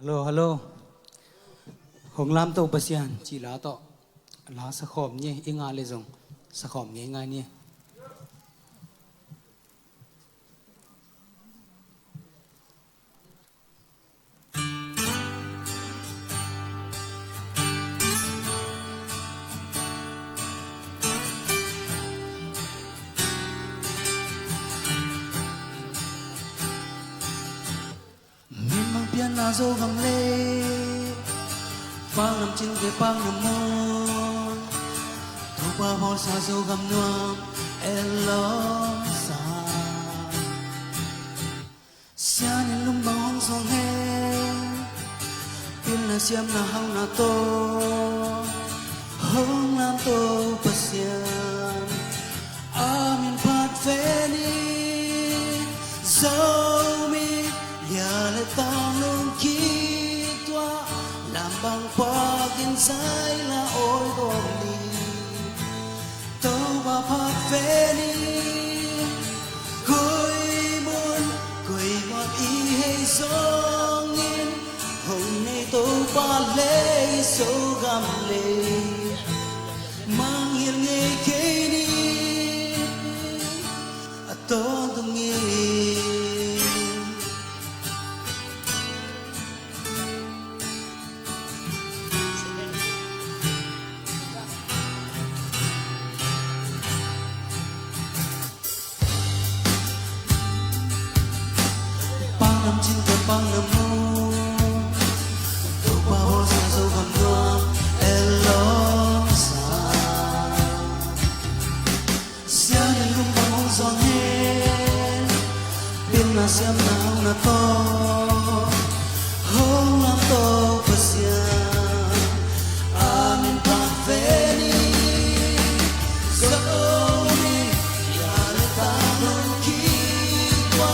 Hello. Hong lam to pasian chỉ lá to lá sa khom nhé inga le zong sa khom nhé ngay nhé. Pian na zo gam le pang nam chin ke pang nam mon to pa bo sa zo gam nuam elom sa sia ni lum bang hong song he pin na siam na hang na to hong lam to pasian amin pat fe ni zo le tang lung ki tua làm bằng qua kiên sai là ôi gom đi tàu ba phát về đi cối buồn cối ngọt ý hay gió nghiêng hôm nay tàu ba lê sâu gam lê mang hiền nghề kế đi tàu tung nghe nam chin ke pang nam mo to pa ho sa zo gam nuam elom sa sia ni lum bang hong song he pin na siam na hong na to hong lam to pasian amin pa ve ni so ni ya le ta lung ki tua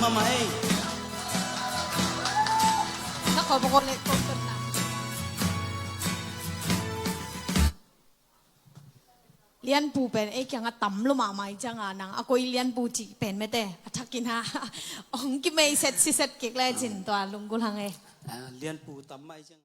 Mama ơi, nó khỏi một con này con tình nào liên bù bên ấy cái ngã tắm luôn mà mày chẳng à nàng à coi liên bù chỉ bên mấy thế à chắc kín ha ông cái mấy set kịch lại chín toàn lùng cô hàng ấy liên phụ tắm mai chăng